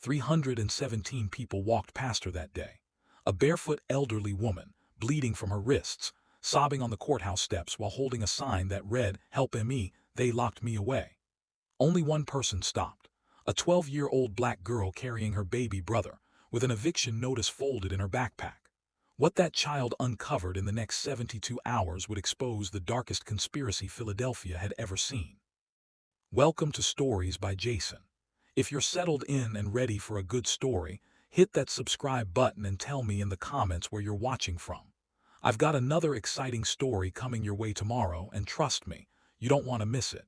317 people walked past her that day. A barefoot elderly woman, bleeding from her wrists, sobbing on the courthouse steps while holding a sign that read, "Help me, they locked me away." Only one person stopped. A 12-year-old black girl carrying her baby brother, with an eviction notice folded in her backpack. What that child uncovered in the next 72 hours would expose the darkest conspiracy Philadelphia had ever seen. Welcome to Stories by Jason. If you're settled in and ready for a good story, hit that subscribe button and tell me in the comments where you're watching from. I've got another exciting story coming your way tomorrow, and trust me, you don't want to miss it.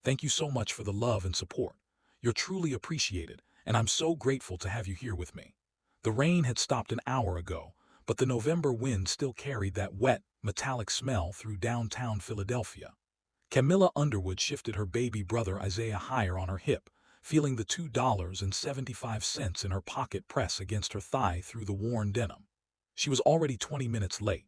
Thank you so much for the love and support. You're truly appreciated, and I'm so grateful to have you here with me. The rain had stopped an hour ago, but the November wind still carried that wet, metallic smell through downtown Philadelphia. Camilla Underwood shifted her baby brother Isaiah higher on her hip, feeling the $2.75 in her pocket press against her thigh through the worn denim. She was already 20 minutes late.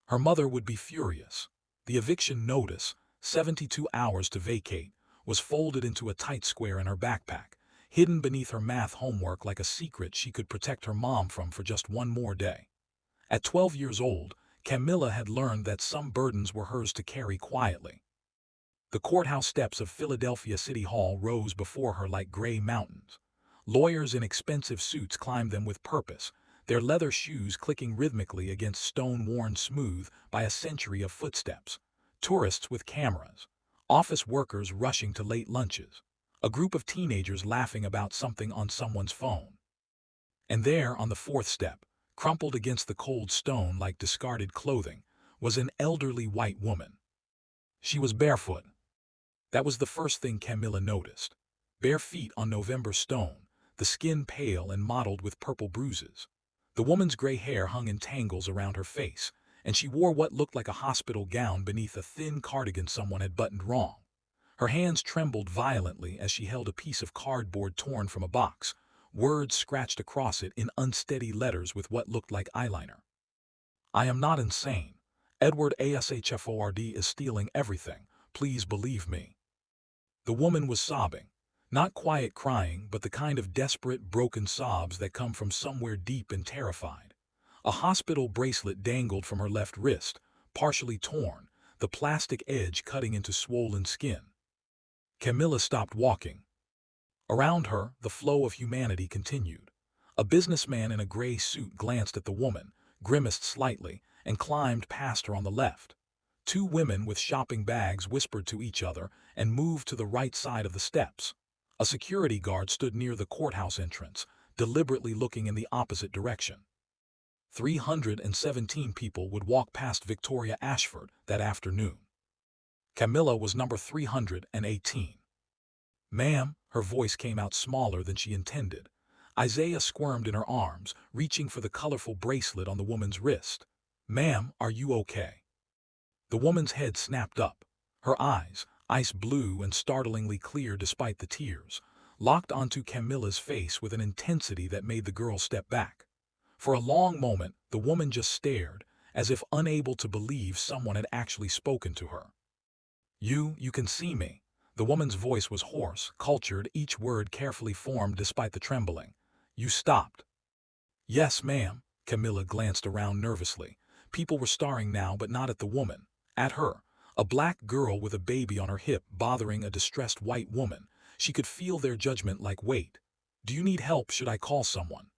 Her mother would be furious. The eviction notice, 72 hours to vacate, was folded into a tight square in her backpack, hidden beneath her math homework like a secret she could protect her mom from for just one more day. At 12 years old, Camilla had learned that some burdens were hers to carry quietly. The courthouse steps of Philadelphia City Hall rose before her like gray mountains. Lawyers in expensive suits climbed them with purpose, their leather shoes clicking rhythmically against stone worn smooth by a century of footsteps. Tourists with cameras, office workers rushing to late lunches, a group of teenagers laughing about something on someone's phone. And there, on the fourth step, crumpled against the cold stone like discarded clothing, was an elderly white woman. She was barefoot. That was the first thing Camilla noticed. Bare feet on November stone, the skin pale and mottled with purple bruises. The woman's gray hair hung in tangles around her face, and she wore what looked like a hospital gown beneath a thin cardigan someone had buttoned wrong. Her hands trembled violently as she held a piece of cardboard torn from a box, words scratched across it in unsteady letters with what looked like eyeliner. "I am not insane. Edward Ashford is stealing everything. Please believe me." The woman was sobbing. Not quiet crying, but the kind of desperate, broken sobs that come from somewhere deep and terrified. A hospital bracelet dangled from her left wrist, partially torn, the plastic edge cutting into swollen skin. Camilla stopped walking. Around her, the flow of humanity continued. A businessman in a gray suit glanced at the woman, grimaced slightly, and climbed past her on the left. Two women with shopping bags whispered to each other and moved to the right side of the steps. A security guard stood near the courthouse entrance, deliberately looking in the opposite direction. 317 people would walk past Victoria Ashford that afternoon. Camilla was number 318. "Ma'am," her voice came out smaller than she intended. Isaiah squirmed in her arms, reaching for the colorful bracelet on the woman's wrist. "Ma'am, are you okay?" The woman's head snapped up. Her eyes, ice blue and startlingly clear despite the tears, locked onto Camilla's face with an intensity that made the girl step back. For a long moment, the woman just stared, as if unable to believe someone had actually spoken to her. You can see me." The woman's voice was hoarse, cultured, each word carefully formed despite the trembling. "You stopped." "Yes, ma'am." Camilla glanced around nervously. People were staring now, but not at the woman. At her, a black girl with a baby on her hip bothering a distressed white woman. She could feel their judgment like, "Wait. Do you need help? Should I call someone?"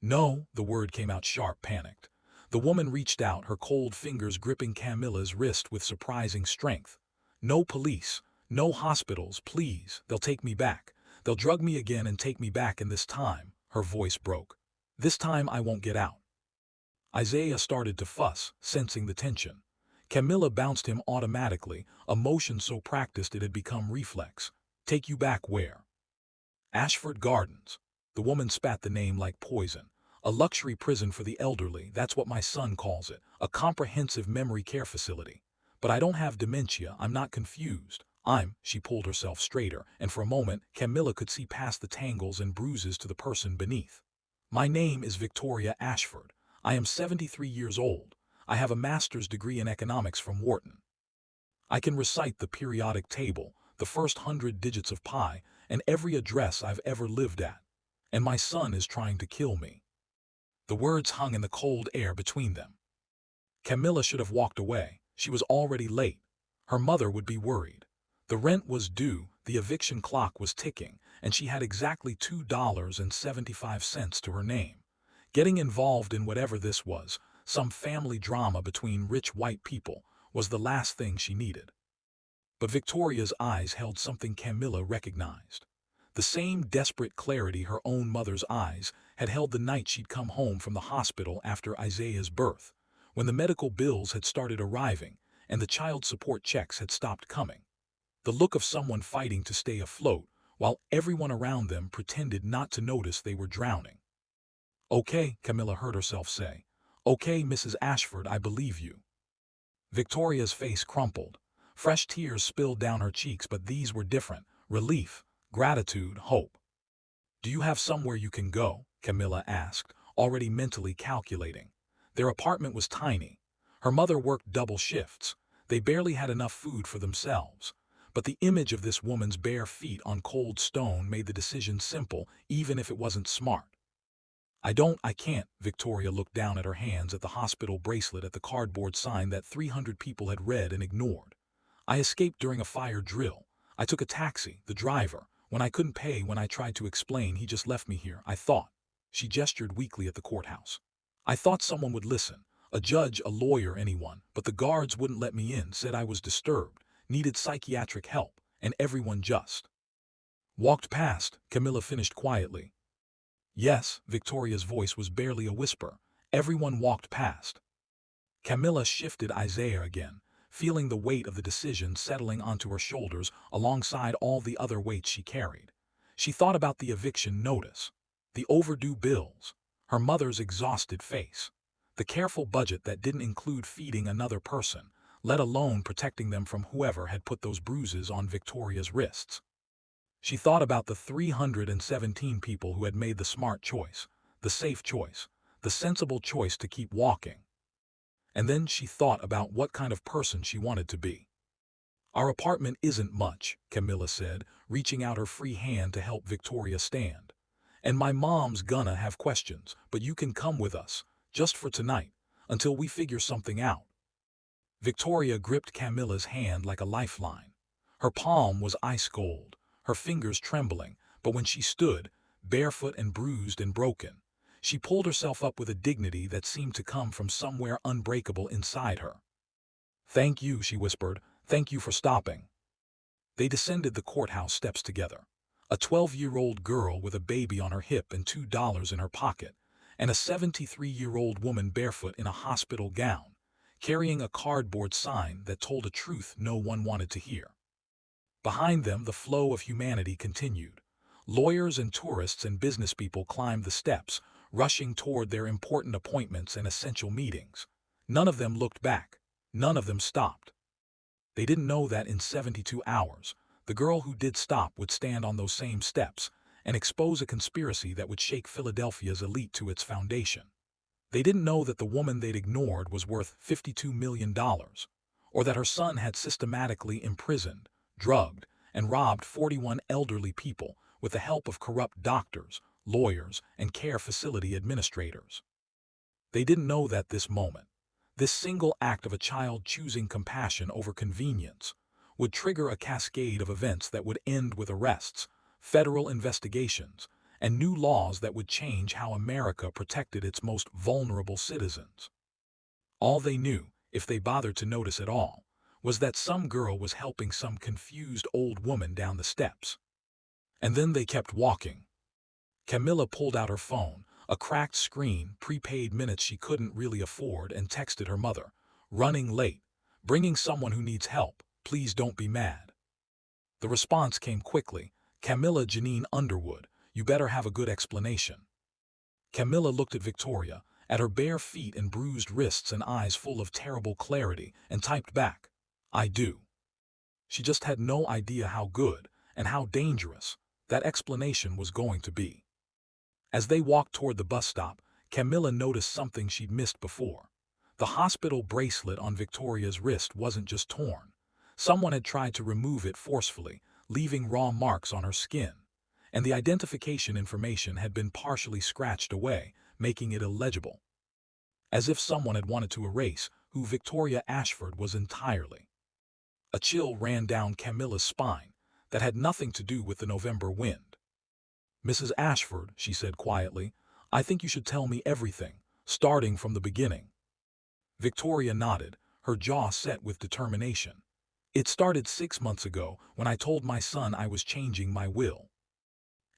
"No," the word came out sharp, panicked. The woman reached out, her cold fingers gripping Camilla's wrist with surprising strength. "No police. No hospitals, please. They'll take me back. They'll drug me again and take me back, and this time," her voice broke, "this time I won't get out." Isaiah started to fuss, sensing the tension. Camilla bounced him automatically, a motion so practiced it had become reflex. "Take you back where?" "Ashford Gardens." The woman spat the name like poison. "A luxury prison for the elderly, that's what my son calls it. A comprehensive memory care facility. But I don't have dementia, I'm not confused. She pulled herself straighter, and for a moment, Camilla could see past the tangles and bruises to the person beneath. "My name is Victoria Ashford. I am 73 years old. I have a master's degree in economics from Wharton. I can recite the periodic table, the first 100 digits of pi, and every address I've ever lived at. And my son is trying to kill me." The words hung in the cold air between them. Camilla should have walked away. She was already late. Her mother would be worried. The rent was due, the eviction clock was ticking, and she had exactly $2.75 to her name. Getting involved in whatever this was, some family drama between rich white people, was the last thing she needed. But Victoria's eyes held something Camilla recognized. The same desperate clarity her own mother's eyes had held the night she'd come home from the hospital after Isaiah's birth, when the medical bills had started arriving and the child support checks had stopped coming. The look of someone fighting to stay afloat, while everyone around them pretended not to notice they were drowning. "Okay," Camilla heard herself say. "Okay, Mrs. Ashford, I believe you." Victoria's face crumpled. Fresh tears spilled down her cheeks, but these were different: relief, gratitude, hope. "Do you have somewhere you can go?" Camilla asked, already mentally calculating. Their apartment was tiny. Her mother worked double shifts. They barely had enough food for themselves. But the image of this woman's bare feet on cold stone made the decision simple, even if it wasn't smart. I can't." Victoria looked down at her hands, at the hospital bracelet, at the cardboard sign that 300 people had read and ignored. "I escaped during a fire drill. I took a taxi, the driver. When I couldn't pay, when I tried to explain, he just left me here. I thought." She gestured weakly at the courthouse. "I thought someone would listen. A judge, a lawyer, anyone. But the guards wouldn't let me in, said I was disturbed, needed psychiatric help, and everyone just walked past." Camilla finished quietly. "Yes," Victoria's voice was barely a whisper. "Everyone walked past." Camilla shifted Isaiah again, feeling the weight of the decision settling onto her shoulders alongside all the other weights she carried. She thought about the eviction notice, the overdue bills, her mother's exhausted face, the careful budget that didn't include feeding another person, let alone protecting them from whoever had put those bruises on Victoria's wrists. She thought about the 317 people who had made the smart choice, the safe choice, the sensible choice to keep walking. And then she thought about what kind of person she wanted to be. "Our apartment isn't much," Camilla said, reaching out her free hand to help Victoria stand. "And my mom's gonna have questions, but you can come with us, just for tonight, until we figure something out." Victoria gripped Camilla's hand like a lifeline. Her palm was ice cold, her fingers trembling, but when she stood, barefoot and bruised and broken, she pulled herself up with a dignity that seemed to come from somewhere unbreakable inside her. "Thank you," she whispered. "Thank you for stopping." They descended the courthouse steps together. A 12-year-old girl with a baby on her hip and $2 in her pocket, and a 73-year-old woman barefoot in a hospital gown, carrying a cardboard sign that told a truth no one wanted to hear. Behind them, the flow of humanity continued. Lawyers and tourists and businesspeople climbed the steps, rushing toward their important appointments and essential meetings. None of them looked back. None of them stopped. They didn't know that in 72 hours, the girl who did stop would stand on those same steps and expose a conspiracy that would shake Philadelphia's elite to its foundation. They didn't know that the woman they'd ignored was worth $52 million, or that her son had systematically imprisoned, drugged, and robbed 41 elderly people with the help of corrupt doctors, lawyers, and care facility administrators. They didn't know that this moment, this single act of a child choosing compassion over convenience, would trigger a cascade of events that would end with arrests, federal investigations, and new laws that would change how America protected its most vulnerable citizens. All they knew, if they bothered to notice at all, was that some girl was helping some confused old woman down the steps. And then they kept walking. Camilla pulled out her phone, a cracked screen, prepaid minutes she couldn't really afford, and texted her mother, "Running late. Bringing someone who needs help. Please don't be mad." The response came quickly. "Camilla, Janine Underwood. You better have a good explanation." Camilla looked at Victoria, at her bare feet and bruised wrists and eyes full of terrible clarity, and typed back, "I do." She just had no idea how good, and how dangerous, that explanation was going to be. As they walked toward the bus stop, Camilla noticed something she'd missed before. The hospital bracelet on Victoria's wrist wasn't just torn. Someone had tried to remove it forcefully, leaving raw marks on her skin. and the identification information had been partially scratched away, making it illegible. As if someone had wanted to erase who Victoria Ashford was entirely. A chill ran down Camilla's spine that had nothing to do with the November wind. "Mrs. Ashford," she said quietly, "I think you should tell me everything, starting from the beginning." Victoria nodded, her jaw set with determination. "It started 6 months ago when I told my son I was changing my will."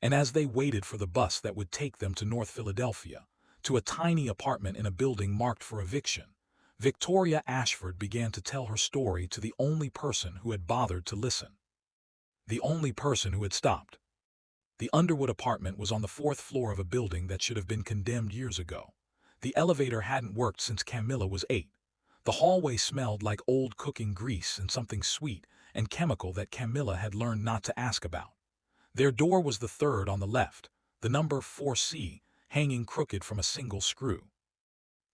And as they waited for the bus that would take them to North Philadelphia, to a tiny apartment in a building marked for eviction, Victoria Ashford began to tell her story to the only person who had bothered to listen. The only person who had stopped. The Underwood apartment was on the 4th floor of a building that should have been condemned years ago. The elevator hadn't worked since Camilla was 8. The hallway smelled like old cooking grease and something sweet and chemical that Camilla had learned not to ask about. Their door was the 3rd on the left, the number 4C, hanging crooked from a single screw.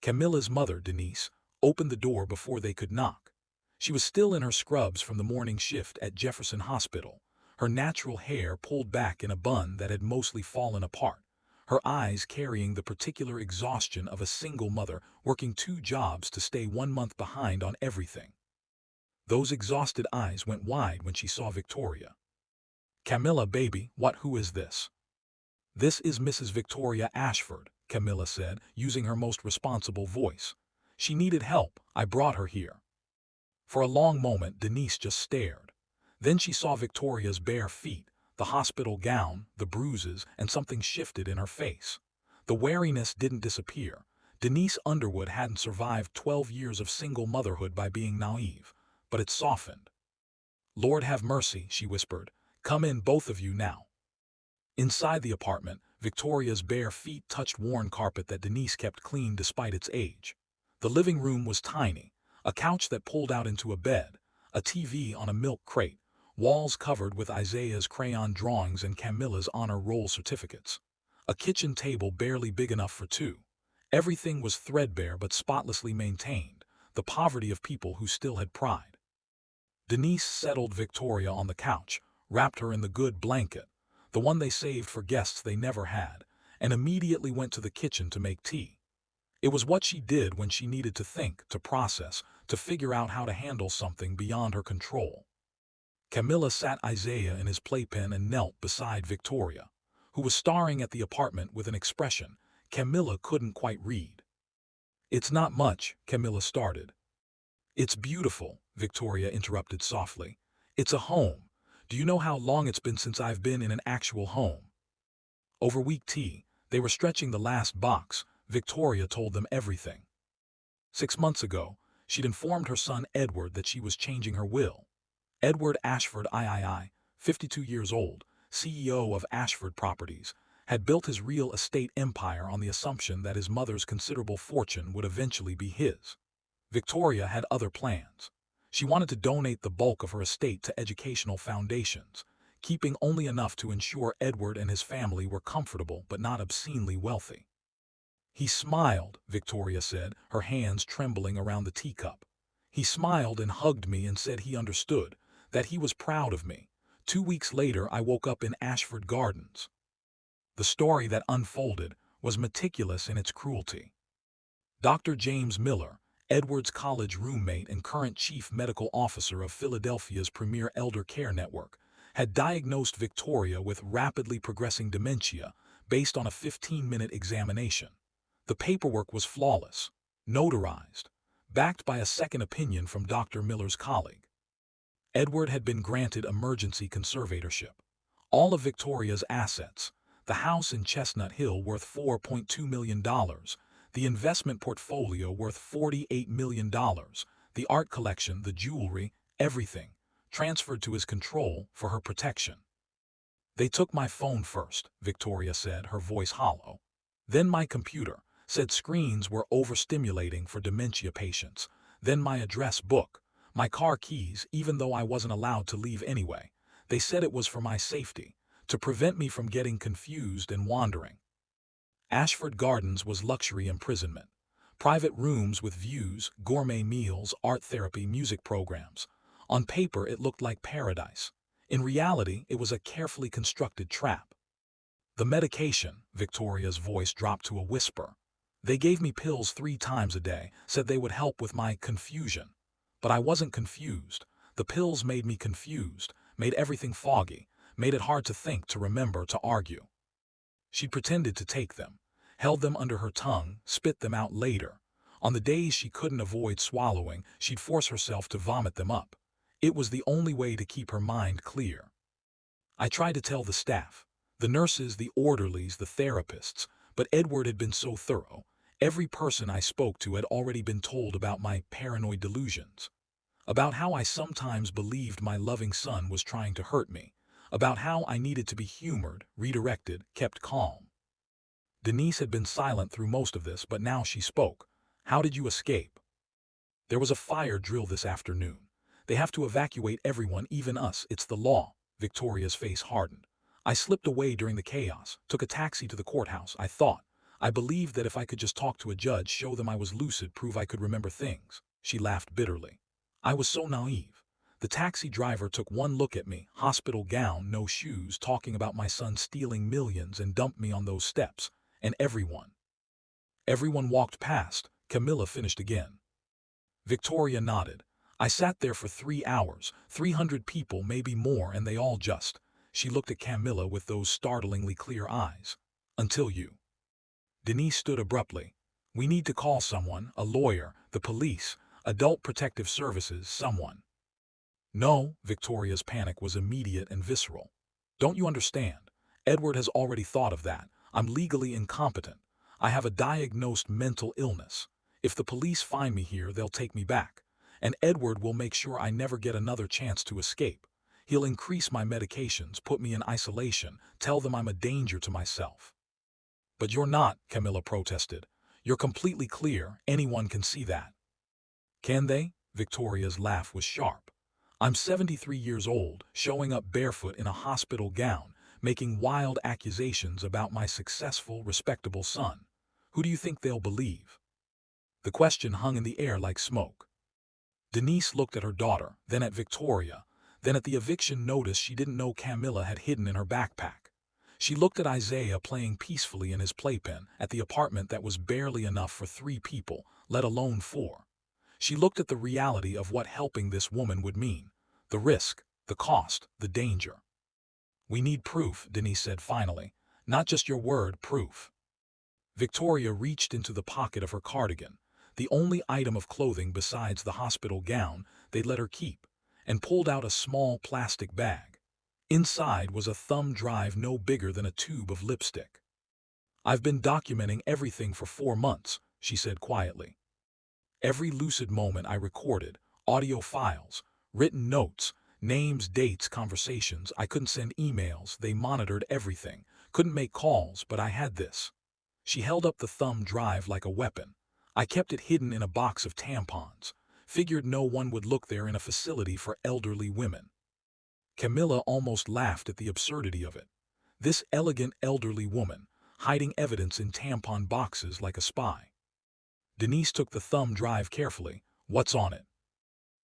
Camilla's mother, Denise, opened the door before they could knock. She was still in her scrubs from the morning shift at Jefferson Hospital, her natural hair pulled back in a bun that had mostly fallen apart, her eyes carrying the particular exhaustion of a single mother working 2 jobs to stay 1 month behind on everything. Those exhausted eyes went wide when she saw Victoria. "Camilla, baby, who is this?" "This is Mrs. Victoria Ashford," Camilla said, using her most responsible voice. "She needed help. I brought her here." For a long moment, Denise just stared. Then she saw Victoria's bare feet, the hospital gown, the bruises, and something shifted in her face. The wariness didn't disappear. Denise Underwood hadn't survived 12 years of single motherhood by being naive, but it softened. "Lord have mercy," she whispered. "Come in, both of you now." Inside the apartment, Victoria's bare feet touched worn carpet that Denise kept clean despite its age. The living room was tiny, a couch that pulled out into a bed, a TV on a milk crate, walls covered with Isaiah's crayon drawings and Camilla's honor roll certificates. A kitchen table barely big enough for 2. Everything was threadbare but spotlessly maintained, the poverty of people who still had pride. Denise settled Victoria on the couch, wrapped her in the good blanket, the one they saved for guests they never had, and immediately went to the kitchen to make tea. It was what she did when she needed to think, to process, to figure out how to handle something beyond her control. Camilla sat Isaiah in his playpen and knelt beside Victoria, who was staring at the apartment with an expression Camilla couldn't quite read. "It's not much," Camilla started. "It's beautiful," Victoria interrupted softly. "It's a home. Do you know how long it's been since I've been in an actual home?" Over weak tea, they were stretching the last box. Victoria told them everything. 6 months ago, she'd informed her son Edward that she was changing her will. Edward Ashford III, 52 years old, CEO of Ashford Properties, had built his real estate empire on the assumption that his mother's considerable fortune would eventually be his. Victoria had other plans. She wanted to donate the bulk of her estate to educational foundations, keeping only enough to ensure Edward and his family were comfortable but not obscenely wealthy. "He smiled," Victoria said, her hands trembling around the teacup. "He smiled and hugged me and said he understood, that he was proud of me. 2 weeks later, I woke up in Ashford Gardens." The story that unfolded was meticulous in its cruelty. Dr. James Miller, Edward's college roommate and current chief medical officer of Philadelphia's premier elder care network, had diagnosed Victoria with rapidly progressing dementia based on a 15-minute examination. The paperwork was flawless, notarized, backed by a second opinion from Dr. Miller's colleague. Edward had been granted emergency conservatorship. All of Victoria's assets, the house in Chestnut Hill worth $4.2 million, the investment portfolio worth $48 million, the art collection, the jewelry, everything, transferred to his control for her protection. "They took my phone first," Victoria said, her voice hollow. "Then my computer, said screens were overstimulating for dementia patients. Then my address book, my car keys, even though I wasn't allowed to leave anyway. They said it was for my safety, to prevent me from getting confused and wandering." Ashford Gardens was luxury imprisonment. Private rooms with views, gourmet meals, art therapy, music programs. On paper, it looked like paradise. In reality, it was a carefully constructed trap. The medication, Victoria's voice dropped to a whisper. They gave me pills 3 times a day, said they would help with my confusion. But I wasn't confused. The pills made me confused, made everything foggy, made it hard to think, to remember, to argue. She pretended to take them, held them under her tongue, spit them out later. On the days she couldn't avoid swallowing, she'd force herself to vomit them up. It was the only way to keep her mind clear. I tried to tell the staff, the nurses, the orderlies, the therapists, but Edward had been so thorough. Every person I spoke to had already been told about my paranoid delusions, about how I sometimes believed my loving son was trying to hurt me, about how I needed to be humored, redirected, kept calm. Denise had been silent through most of this, but now she spoke. How did you escape? There was a fire drill this afternoon. They have to evacuate everyone, even us. It's the law. Victoria's face hardened. I slipped away during the chaos, took a taxi to the courthouse. I believed that if I could just talk to a judge, show them I was lucid, prove I could remember things. She laughed bitterly. I was so naive. The taxi driver took one look at me, hospital gown, no shoes, talking about my son stealing millions, and dumped me on those steps. And everyone walked past. Camilla finished again. Victoria nodded. I sat there for 3 hours, 300 people, maybe more, and they all just... She looked at Camilla with those startlingly clear eyes. Until you. Denise stood abruptly. We need to call someone, a lawyer, the police, Adult Protective Services, someone. No, Victoria's panic was immediate and visceral. Don't you understand? Edward has already thought of that. I'm legally incompetent. I have a diagnosed mental illness. If the police find me here, they'll take me back. And Edward will make sure I never get another chance to escape. He'll increase my medications, put me in isolation, tell them I'm a danger to myself. But you're not, Camilla protested. You're completely clear. Anyone can see that. Can they? Victoria's laugh was sharp. I'm 73 years old, showing up barefoot in a hospital gown, making wild accusations about my successful, respectable son. Who do you think they'll believe? The question hung in the air like smoke. Denise looked at her daughter, then at Victoria, then at the eviction notice she didn't know Camilla had hidden in her backpack. She looked at Isaiah playing peacefully in his playpen, at the apartment that was barely enough for 3 people, let alone 4. She looked at the reality of what helping this woman would mean. The risk, the cost, the danger. We need proof, Denise said finally. Not just your word, proof. Victoria reached into the pocket of her cardigan, the only item of clothing besides the hospital gown they'd let her keep, and pulled out a small plastic bag. Inside was a thumb drive no bigger than a tube of lipstick. I've been documenting everything for 4 months, she said quietly. Every lucid moment I recorded, audio files, written notes, names, dates, conversations. I couldn't send emails, they monitored everything, couldn't make calls, but I had this. She held up the thumb drive like a weapon. I kept it hidden in a box of tampons, figured no one would look there in a facility for elderly women. Camilla almost laughed at the absurdity of it. This elegant elderly woman, hiding evidence in tampon boxes like a spy. Denise took the thumb drive carefully. What's on it?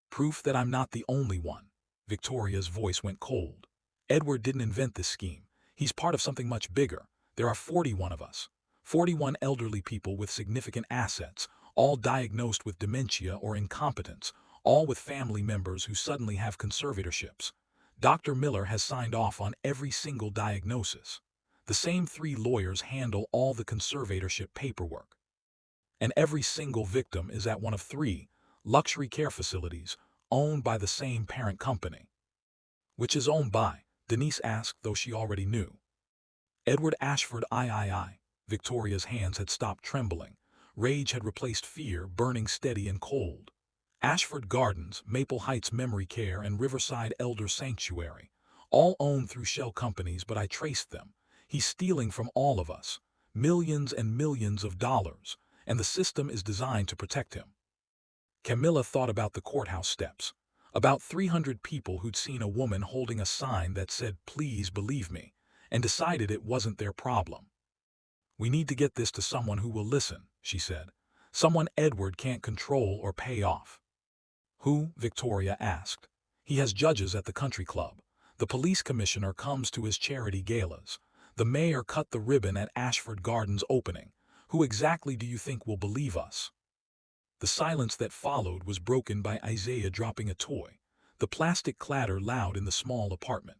Proof that I'm not the only one. Victoria's voice went cold. Edward didn't invent this scheme. He's part of something much bigger. There are 41 of us. 41 elderly people with significant assets, all diagnosed with dementia or incompetence, all with family members who suddenly have conservatorships. Dr. Miller has signed off on every single diagnosis. The same 3 lawyers handle all the conservatorship paperwork. And every single victim is at one of 3 luxury care facilities owned by the same parent company. Which is owned by? Denise asked, though she already knew. Edward Ashford. I. Victoria's hands had stopped trembling. Rage had replaced fear, burning steady and cold. Ashford Gardens, Maple Heights Memory Care, and Riverside Elder Sanctuary. All owned through shell companies, but I traced them. He's stealing from all of us. Millions and millions of dollars. And the system is designed to protect him. Camilla thought about the courthouse steps. About 300 people who'd seen a woman holding a sign that said, "Please believe me," and decided it wasn't their problem. We need to get this to someone who will listen, she said. Someone Edward can't control or pay off. Who? Victoria asked. He has judges at the country club. The police commissioner comes to his charity galas. The mayor cut the ribbon at Ashford Gardens opening. Who exactly do you think will believe us? The silence that followed was broken by Isaiah dropping a toy. The plastic clattered loud in the small apartment.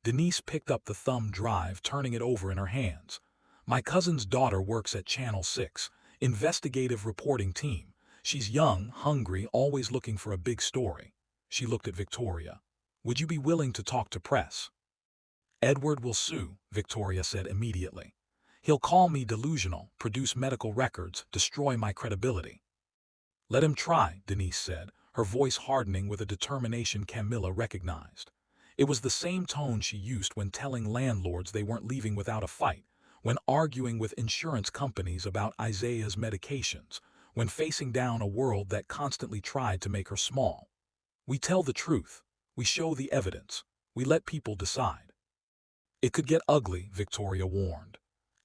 Denise picked up the thumb drive, turning it over in her hands. My cousin's daughter works at Channel 6, investigative reporting team. She's young, hungry, always looking for a big story. She looked at Victoria. Would you be willing to talk to press? Edward will sue, Victoria said immediately. He'll call me delusional, produce medical records, destroy my credibility. Let him try, Denise said, her voice hardening with a determination Camilla recognized. It was the same tone she used when telling landlords they weren't leaving without a fight, when arguing with insurance companies about Isaiah's medications, when facing down a world that constantly tried to make her small. We tell the truth. We show the evidence. We let people decide. It could get ugly, Victoria warned.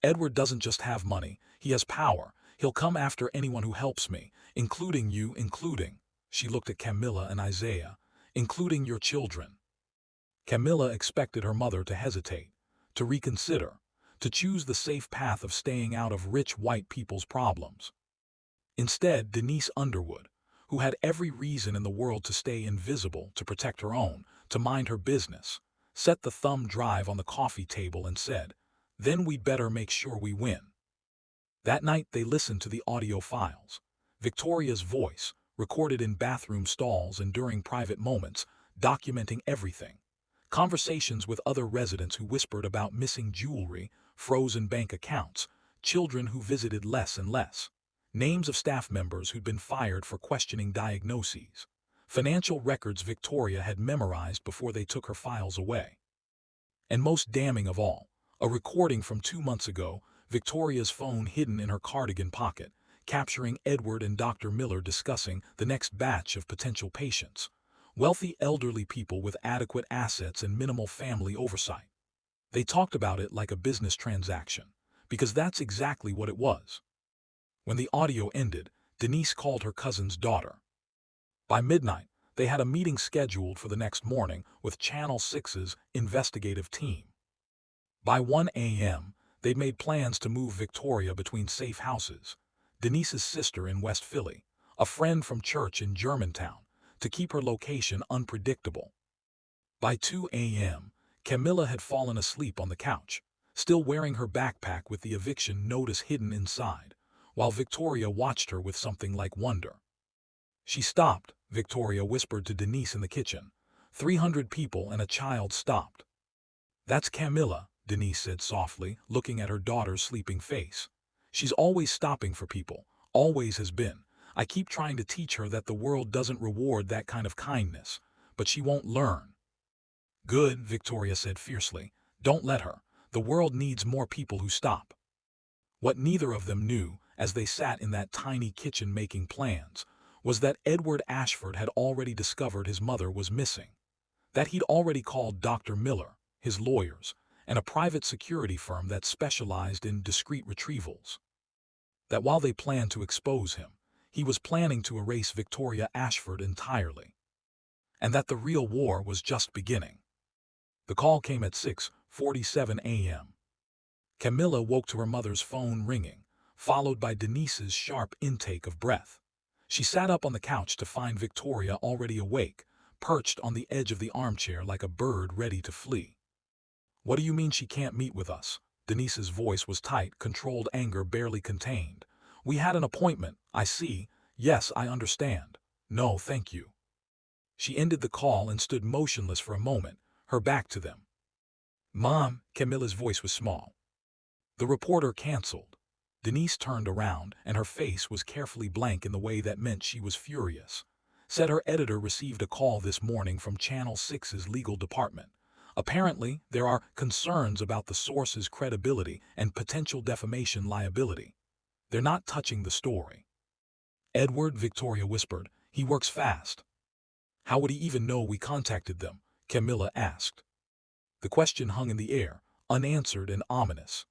Edward doesn't just have money, he has power. He'll come after anyone who helps me, including you, she looked at Camilla and Isaiah, including your children. Camilla expected her mother to hesitate, to reconsider, to choose the safe path of staying out of rich white people's problems. Instead, Denise Underwood, who had every reason in the world to stay invisible, to protect her own, to mind her business, set the thumb drive on the coffee table and said, "Then we'd better make sure we win." That night they listened to the audio files. Victoria's voice, recorded in bathroom stalls and during private moments, documenting everything. Conversations with other residents who whispered about missing jewelry, frozen bank accounts, children who visited less and less. Names of staff members who'd been fired for questioning diagnoses. Financial records Victoria had memorized before they took her files away. And most damning of all, a recording from 2 months ago, Victoria's phone hidden in her cardigan pocket, capturing Edward and Dr. Miller discussing the next batch of potential patients. Wealthy elderly people with adequate assets and minimal family oversight. They talked about it like a business transaction, because that's exactly what it was. When the audio ended, Denise called her cousin's daughter. By midnight, they had a meeting scheduled for the next morning with Channel 6's investigative team. By 1 a.m., they'd made plans to move Victoria between safe houses, Denise's sister in West Philly, a friend from church in Germantown, to keep her location unpredictable. By 2 a.m., Camilla had fallen asleep on the couch, still wearing her backpack with the eviction notice hidden inside, while Victoria watched her with something like wonder. She stopped, Victoria whispered to Denise in the kitchen. 300 people and a child stopped. That's Camilla, Denise said softly, looking at her daughter's sleeping face. She's always stopping for people, always has been. I keep trying to teach her that the world doesn't reward that kind of kindness, but she won't learn. Good, Victoria said fiercely. Don't let her. The world needs more people who stop. What neither of them knew, as they sat in that tiny kitchen making plans, was that Edward Ashford had already discovered his mother was missing. That he'd already called Dr. Miller, his lawyers, and a private security firm that specialized in discreet retrievals. That while they planned to expose him, he was planning to erase Victoria Ashford entirely. And that the real war was just beginning. The call came at 6:47 a.m. Camilla woke to her mother's phone ringing, followed by Denise's sharp intake of breath. She sat up on the couch to find Victoria already awake, perched on the edge of the armchair like a bird ready to flee. What do you mean she can't meet with us? Denise's voice was tight, controlled anger barely contained. We had an appointment, I see. Yes, I understand. No, thank you. She ended the call and stood motionless for a moment, her back to them. Mom, Camilla's voice was small. The reporter canceled. Denise turned around, and her face was carefully blank in the way that meant she was furious. Said her editor received a call this morning from Channel 6's legal department. Apparently, there are concerns about the source's credibility and potential defamation liability. They're not touching the story. Edward, Victoria whispered, he works fast. How would he even know we contacted them? Camilla asked. The question hung in the air, unanswered and ominous.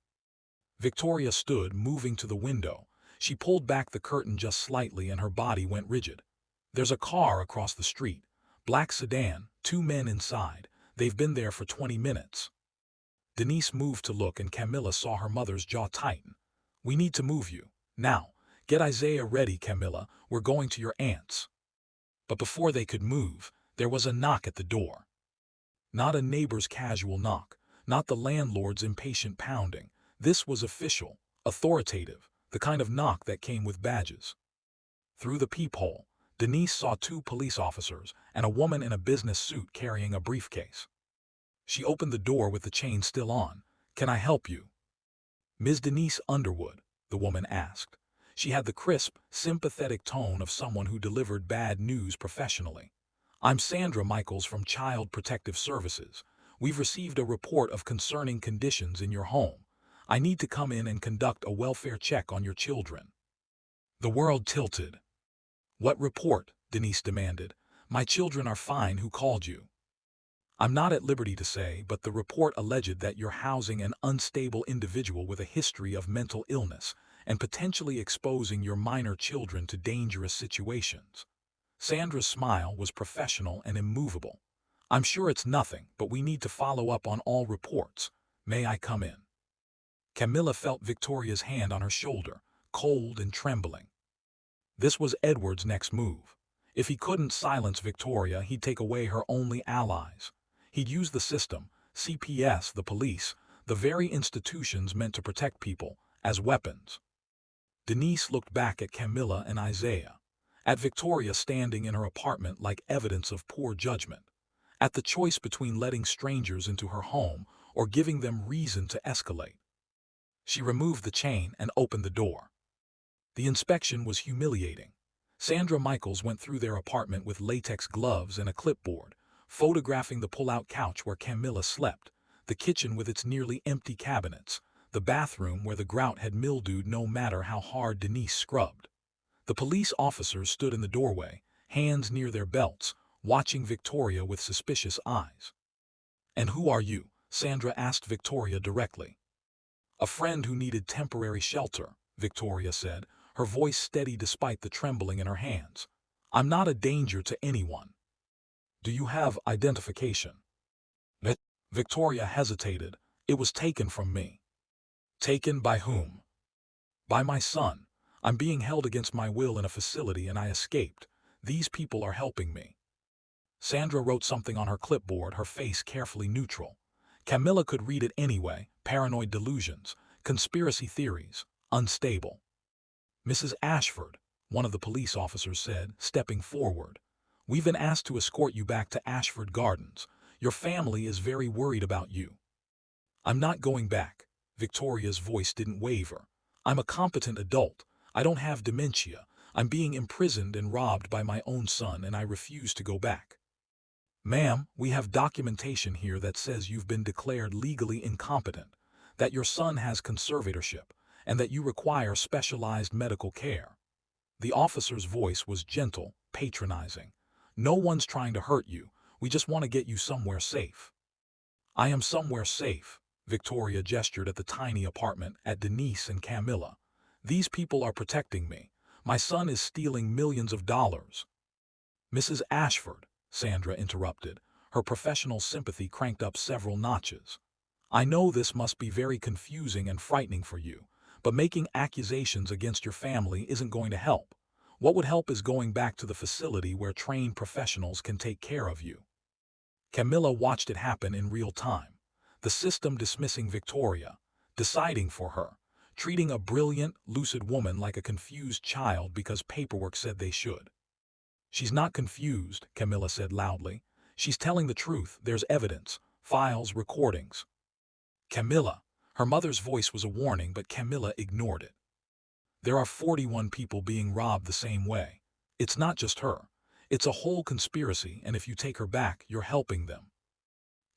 Victoria stood, moving to the window. She pulled back the curtain just slightly and her body went rigid. There's a car across the street. Black sedan, 2 men inside. They've been there for 20 minutes. Denise moved to look and Camilla saw her mother's jaw tighten. "We need to move you. Now, get Isaiah ready, Camilla. We're going to your aunt's." But before they could move, there was a knock at the door. Not a neighbor's casual knock, not the landlord's impatient pounding. This was official, authoritative, the kind of knock that came with badges. Through the peephole, Denise saw two police officers and a woman in a business suit carrying a briefcase. She opened the door with the chain still on. "Can I help you?" "Ms. Denise Underwood?" the woman asked. She had the crisp, sympathetic tone of someone who delivered bad news professionally. "I'm Sandra Michaels from Child Protective Services. We've received a report of concerning conditions in your home. I need to come in and conduct a welfare check on your children." The world tilted. "What report?" Denise demanded. "My children are fine. Who called you?" "I'm not at liberty to say, but the report alleged that you're housing an unstable individual with a history of mental illness and potentially exposing your minor children to dangerous situations." Sandra's smile was professional and immovable. "I'm sure it's nothing, but we need to follow up on all reports. May I come in?" Camilla felt Victoria's hand on her shoulder, cold and trembling. This was Edward's next move. If he couldn't silence Victoria, he'd take away her only allies. He'd use the system, CPS, the police, the very institutions meant to protect people, as weapons. Denise looked back at Camilla and Isaiah, at Victoria standing in her apartment like evidence of poor judgment, at the choice between letting strangers into her home or giving them reason to escalate. She removed the chain and opened the door. The inspection was humiliating. Sandra Michaels went through their apartment with latex gloves and a clipboard, photographing the pull-out couch where Camilla slept, the kitchen with its nearly empty cabinets, the bathroom where the grout had mildewed no matter how hard Denise scrubbed. The police officers stood in the doorway, hands near their belts, watching Victoria with suspicious eyes. "And who are you?" Sandra asked Victoria directly. "A friend who needed temporary shelter," Victoria said, her voice steady despite the trembling in her hands. "I'm not a danger to anyone." "Do you have identification?" Victoria hesitated. "It was taken from me." "Taken by whom?" "By my son. I'm being held against my will in a facility and I escaped. These people are helping me." Sandra wrote something on her clipboard, her face carefully neutral. Camilla could read it anyway: paranoid delusions, conspiracy theories, unstable. "Mrs. Ashford," one of the police officers said, stepping forward. "We've been asked to escort you back to Ashford Gardens. Your family is very worried about you." "I'm not going back." Victoria's voice didn't waver. "I'm a competent adult. I don't have dementia. I'm being imprisoned and robbed by my own son and I refuse to go back." "Ma'am, we have documentation here that says you've been declared legally incompetent, that your son has conservatorship, and that you require specialized medical care." The officer's voice was gentle, patronizing. "No one's trying to hurt you. We just want to get you somewhere safe." "I am somewhere safe." Victoria gestured at the tiny apartment, at Denise and Camilla. "These people are protecting me. My son is stealing millions of dollars." "Mrs. Ashford," Sandra interrupted, her professional sympathy cranked up several notches. "I know this must be very confusing and frightening for you, but making accusations against your family isn't going to help. What would help is going back to the facility where trained professionals can take care of you." Camilla watched it happen in real time. The system dismissing Victoria, deciding for her, treating a brilliant, lucid woman like a confused child because paperwork said they should. "She's not confused," Camilla said loudly. "She's telling the truth. There's evidence, files, recordings." "Camilla." Her mother's voice was a warning, but Camilla ignored it. "There are 41 people being robbed the same way. It's not just her. It's a whole conspiracy, and if you take her back, you're helping them."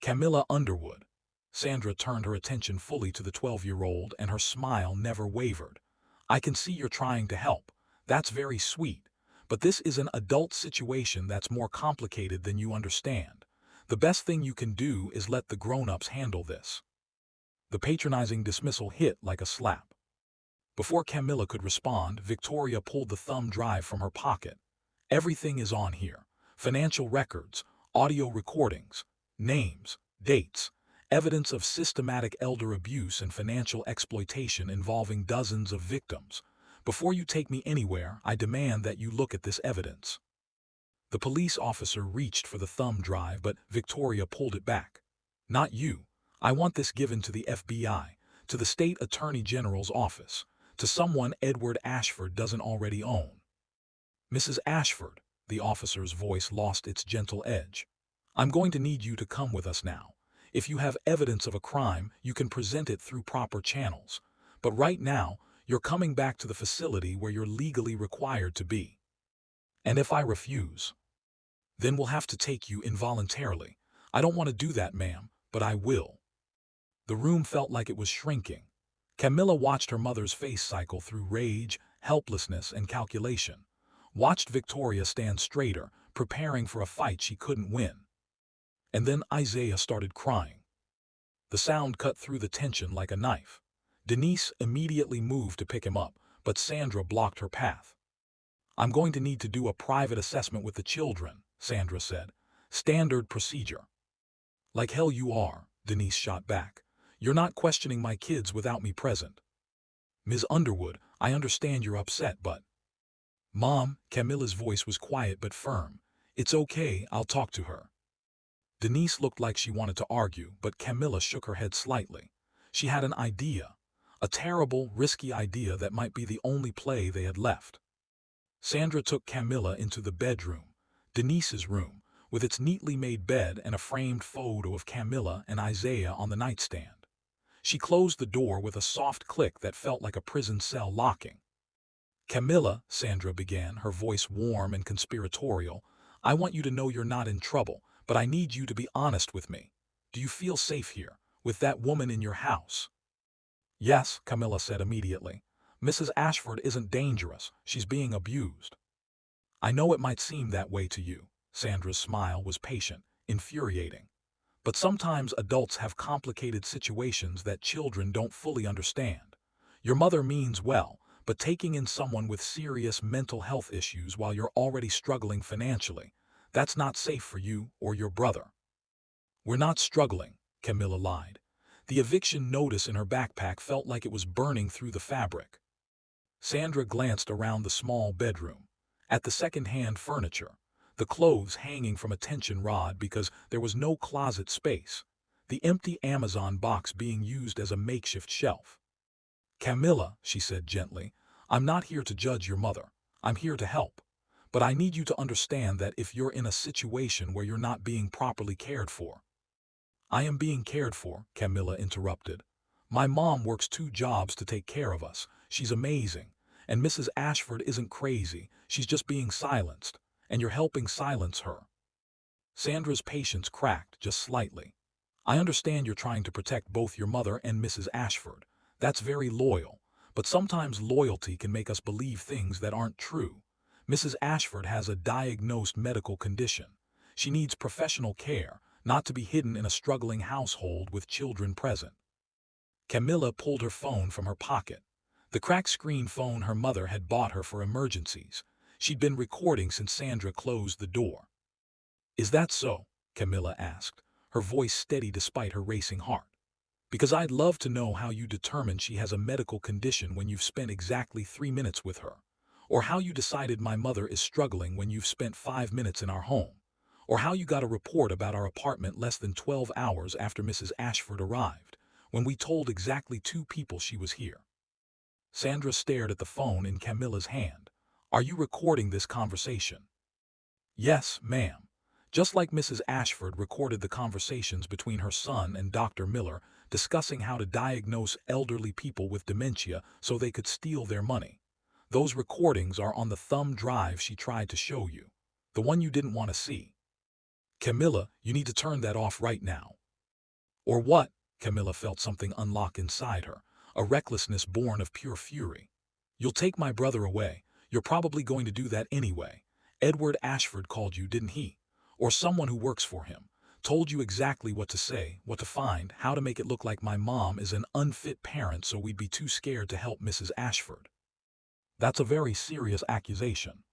"Camilla Underwood." Sandra turned her attention fully to the 12-year-old and her smile never wavered. "I can see you're trying to help. That's very sweet. But this is an adult situation that's more complicated than you understand. The best thing you can do is let the grown-ups handle this." The patronizing dismissal hit like a slap. Before Camilla could respond, Victoria pulled the thumb drive from her pocket. "Everything is on here. Financial records, audio recordings, names, dates. evidence of systematic elder abuse and financial exploitation involving dozens of victims. Before you take me anywhere, I demand that you look at this evidence." The police officer reached for the thumb drive, but Victoria pulled it back. "Not you. I want this given to the FBI, to the state attorney general's office, to someone Edward Ashford doesn't already own." "Mrs. Ashford," the officer's voice lost its gentle edge, "I'm going to need you to come with us now. If you have evidence of a crime, you can present it through proper channels. But right now, you're coming back to the facility where you're legally required to be. And if I refuse, then we'll have to take you involuntarily. I don't want to do that, ma'am, but I will." The room felt like it was shrinking. Camilla watched her mother's face cycle through rage, helplessness, and calculation. Watched Victoria stand straighter, preparing for a fight she couldn't win. And then Isaiah started crying. The sound cut through the tension like a knife. Denise immediately moved to pick him up, but Sandra blocked her path. "I'm going to need to do a private assessment with the children," Sandra said. "Standard procedure." "Like hell you are," Denise shot back. "You're not questioning my kids without me present." "Ms. Underwood, I understand you're upset, but—" "Mom," Camilla's voice was quiet but firm. "It's okay, I'll talk to her." Denise looked like she wanted to argue, but Camilla shook her head slightly. She had an idea. A terrible, risky idea that might be the only play they had left. Sandra took Camilla into the bedroom, Denise's room, with its neatly made bed and a framed photo of Camilla and Isaiah on the nightstand. She closed the door with a soft click that felt like a prison cell locking. "Camilla," Sandra began, her voice warm and conspiratorial, "I want you to know you're not in trouble, but I need you to be honest with me. Do you feel safe here, with that woman in your house?" "Yes," Camilla said immediately. "Mrs. Ashford isn't dangerous, she's being abused." "I know it might seem that way to you." Sandra's smile was patient, infuriating. "But sometimes adults have complicated situations that children don't fully understand. Your mother means well, but taking in someone with serious mental health issues while you're already struggling financially, that's not safe for you or your brother." "We're not struggling," Camilla lied. The eviction notice in her backpack felt like it was burning through the fabric. Sandra glanced around the small bedroom, at the second-hand furniture, the clothes hanging from a tension rod because there was no closet space, the empty Amazon box being used as a makeshift shelf. "Camilla," she said gently, "I'm not here to judge your mother. I'm here to help. But I need you to understand that if you're in a situation where you're not being properly cared for—" "I am being cared for," Camilla interrupted. "My mom works 2 jobs to take care of us. She's amazing. And Mrs. Ashford isn't crazy, she's just being silenced, and you're helping silence her." Sandra's patience cracked just slightly. "I understand you're trying to protect both your mother and Mrs. Ashford. That's very loyal. But sometimes loyalty can make us believe things that aren't true. Mrs. Ashford has a diagnosed medical condition. She needs professional care, not to be hidden in a struggling household with children present." Camilla pulled her phone from her pocket. The cracked screen phone her mother had bought her for emergencies. She'd been recording since Sandra closed the door. "Is that so?" Camilla asked, her voice steady despite her racing heart. "Because I'd love to know how you determined she has a medical condition when you've spent exactly 3 minutes with her. Or how you decided my mother is struggling when you've spent 5 minutes in our home. Or how you got a report about our apartment less than 12 hours after Mrs. Ashford arrived, when we told exactly 2 people she was here." Sandra stared at the phone in Camilla's hand. "Are you recording this conversation?" "Yes, ma'am. Just like Mrs. Ashford recorded the conversations between her son and Dr. Miller discussing how to diagnose elderly people with dementia so they could steal their money. Those recordings are on the thumb drive she tried to show you, the one you didn't want to see. Camilla, you need to turn that off right now." "Or what?" Camilla felt something unlock inside her, a recklessness born of pure fury. "You'll take my brother away. You're probably going to do that anyway. Edward Ashford called you, didn't he? Or someone who works for him. Told you exactly what to say, what to find, how to make it look like my mom is an unfit parent so we'd be too scared to help Mrs. Ashford." "That's a very serious accusation."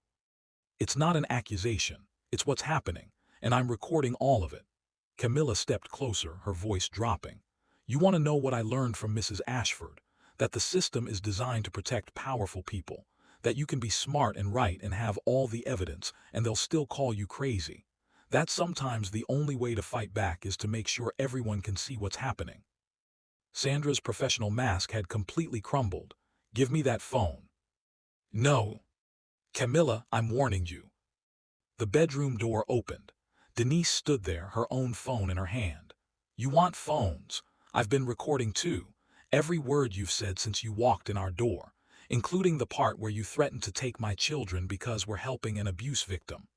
"It's not an accusation. It's what's happening, and I'm recording all of it." Camilla stepped closer, her voice dropping. You want to know what I learned from Mrs. Ashford? That the system is designed to protect powerful people. That you can be smart and right and have all the evidence, and they'll still call you crazy. That sometimes the only way to fight back is to make sure everyone can see what's happening. Sandra's professional mask had completely crumbled. Give me that phone. No. Camilla, I'm warning you. The bedroom door opened. Denise stood there, her own phone in her hand. You want phones? I've been recording too. Every word you've said since you walked in our door, including the part where you threatened to take my children because we're helping an abuse victim.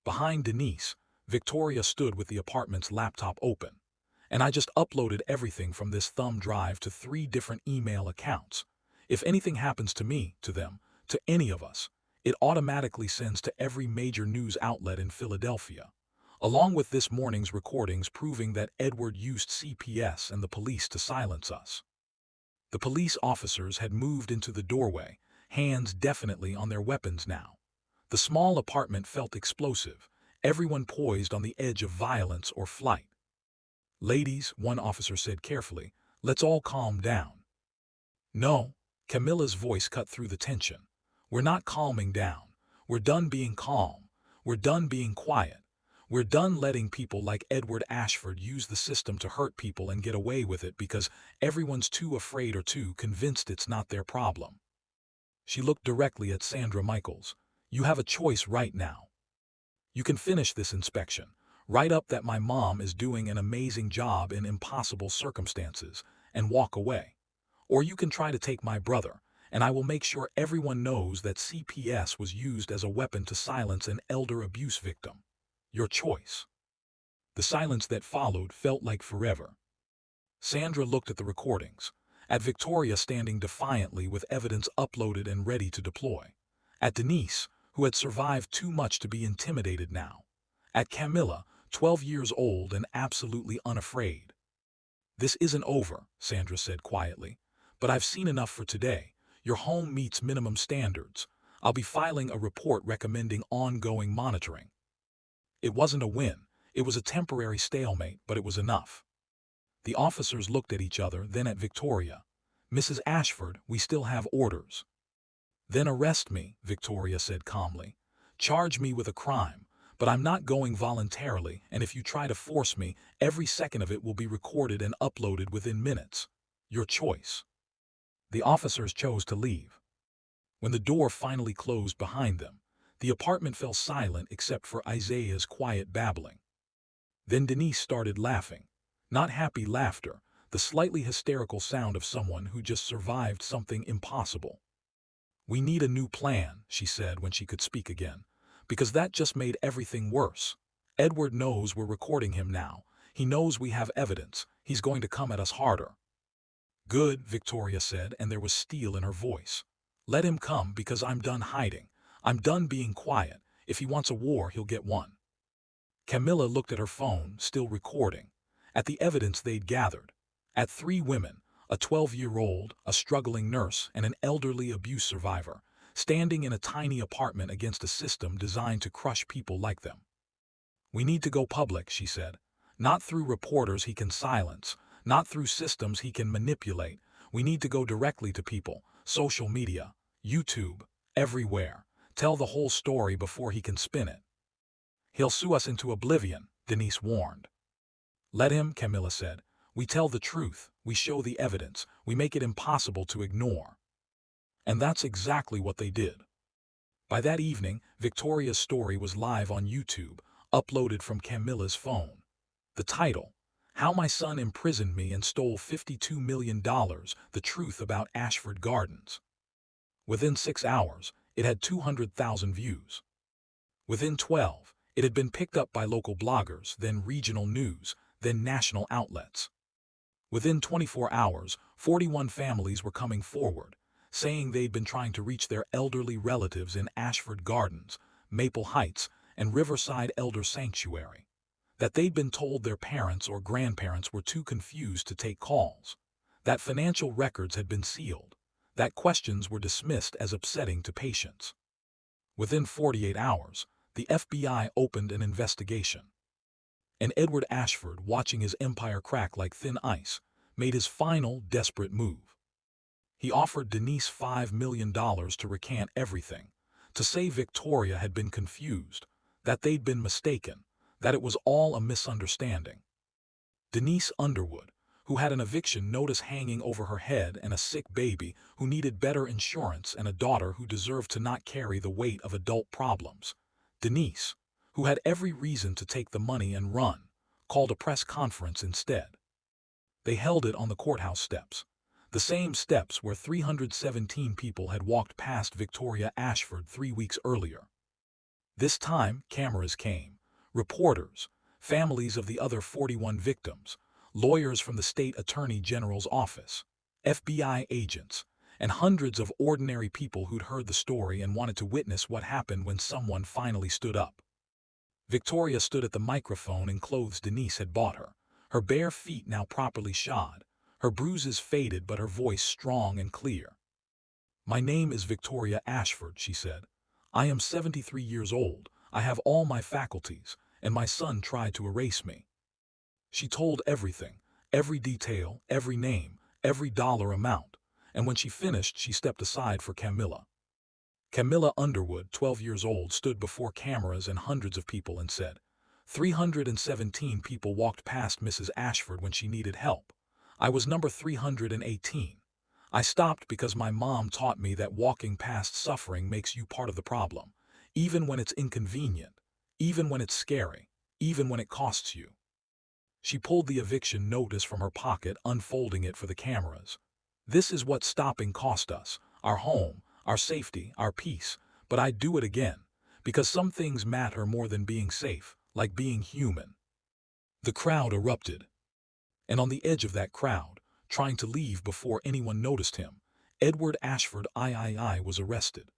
Behind Denise, Victoria stood with the apartment's laptop open. And I just uploaded everything from this thumb drive to 3 different email accounts. If anything happens to me, to them, to any of us, it automatically sends to every major news outlet in Philadelphia, along with this morning's recordings proving that Edward used CPS and the police to silence us. The police officers had moved into the doorway, hands definitely on their weapons now. The small apartment felt explosive, everyone poised on the edge of violence or flight. Ladies, one officer said carefully, let's all calm down. No, Camilla's voice cut through the tension. We're not calming down. We're done being calm. We're done being quiet. We're done letting people like Edward Ashford use the system to hurt people and get away with it because everyone's too afraid or too convinced it's not their problem. She looked directly at Sandra Michaels. You have a choice right now. You can finish this inspection. Write up that my mom is doing an amazing job in impossible circumstances, and walk away. Or you can try to take my brother, and I will make sure everyone knows that CPS was used as a weapon to silence an elder abuse victim. Your choice. The silence that followed felt like forever. Sandra looked at the recordings, at Victoria standing defiantly with evidence uploaded and ready to deploy, at Denise, who had survived too much to be intimidated now, at Camilla, 12 years old and absolutely unafraid. This isn't over, Sandra said quietly, but I've seen enough for today. Your home meets minimum standards. I'll be filing a report recommending ongoing monitoring. It wasn't a win. It was a temporary stalemate, but it was enough. The officers looked at each other, then at Victoria. Mrs. Ashford, we still have orders. Then arrest me, Victoria said calmly. Charge me with a crime. But I'm not going voluntarily, and if you try to force me, every second of it will be recorded and uploaded within minutes. Your choice. The officers chose to leave. When the door finally closed behind them, the apartment fell silent except for Isaiah's quiet babbling. Then Denise started laughing. Not happy laughter, the slightly hysterical sound of someone who just survived something impossible. We need a new plan, she said when she could speak again. Because that just made everything worse. Edward knows we're recording him now. He knows we have evidence. He's going to come at us harder. Good, Victoria said, and there was steel in her voice. Let him come because I'm done hiding. I'm done being quiet. If he wants a war, he'll get one. Camilla looked at her phone, still recording, at the evidence they'd gathered, at 3 women, a 12-year-old, a struggling nurse, and an elderly abuse survivor, standing in a tiny apartment against a system designed to crush people like them. We need to go public, she said. Not through reporters he can silence, not through systems he can manipulate. We need to go directly to people, social media, YouTube, everywhere. Tell the whole story before he can spin it. He'll sue us into oblivion, Denise warned. Let him, Camilla said. We tell the truth, we show the evidence, we make it impossible to ignore. And that's exactly what they did. By that evening, Victoria's story was live on YouTube, uploaded from Camilla's phone. The title, How My Son Imprisoned Me and Stole $52 Million, The Truth About Ashford Gardens. Within 6 hours, it had 200,000 views. Within 12, it had been picked up by local bloggers, then regional news, then national outlets. Within 24 hours, 41 families were coming forward, saying they'd been trying to reach their elderly relatives in Ashford Gardens, Maple Heights, and Riverside Elder Sanctuary. That they'd been told their parents or grandparents were too confused to take calls. That financial records had been sealed. That questions were dismissed as upsetting to patients. Within 48 hours, the FBI opened an investigation. And Edward Ashford, watching his empire crack like thin ice, made his final, desperate move. He offered Denise $5 million to recant everything, to say Victoria had been confused, that they'd been mistaken, that it was all a misunderstanding. Denise Underwood, who had an eviction notice hanging over her head and a sick baby who needed better insurance and a daughter who deserved to not carry the weight of adult problems. Denise, who had every reason to take the money and run, called a press conference instead. They held it on the courthouse steps, the same steps where 317 people had walked past Victoria Ashford 3 weeks earlier. This time, cameras came, reporters, families of the other 41 victims, lawyers from the state attorney general's office, FBI agents, and hundreds of ordinary people who'd heard the story and wanted to witness what happened when someone finally stood up. Victoria stood at the microphone in clothes Denise had bought her bare feet now properly shod, her bruises faded but her voice strong and clear. "My name is Victoria Ashford," she said. "I am 73 years old, I have all my faculties, and my son tried to erase me." She told everything, every detail, every name, every dollar amount, and when she finished she stepped aside for Camilla. Camilla Underwood, 12 years old, stood before cameras and hundreds of people and said, 317 people walked past Mrs. Ashford when she needed help. I was number 318. I stopped because my mom taught me that walking past suffering makes you part of the problem, even when it's inconvenient, even when it's scary, even when it costs you. She pulled the eviction notice from her pocket, unfolding it for the cameras. "This is what stopping cost us, our home, our safety, our peace, but I'd do it again, because some things matter more than being safe, like being human." The crowd erupted. And on the edge of that crowd, trying to leave before anyone noticed him, Edward Ashford III was arrested.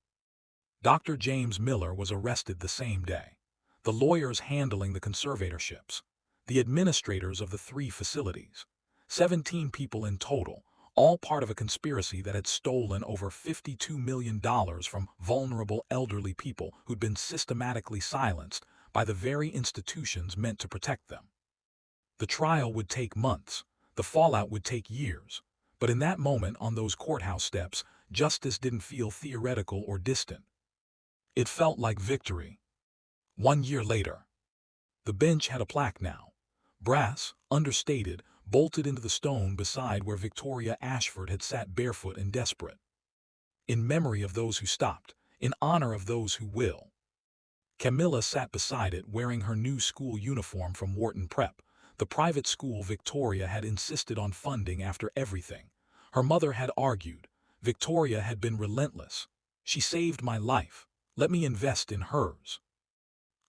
Dr. James Miller was arrested the same day. The lawyers handling the conservatorships, the administrators of the 3 facilities, 17 people in total, all part of a conspiracy that had stolen over $52 million from vulnerable elderly people who'd been systematically silenced by the very institutions meant to protect them. The trial would take months, the fallout would take years, but in that moment on those courthouse steps, justice didn't feel theoretical or distant. It felt like victory. 1 year later, the bench had a plaque now, brass, understated, bolted into the stone beside where Victoria Ashford had sat barefoot and desperate. "In memory of those who stopped, in honor of those who will." Camilla sat beside it wearing her new school uniform from Wharton Prep, the private school Victoria had insisted on funding after everything. Her mother had argued. Victoria had been relentless. "She saved my life. Let me invest in hers."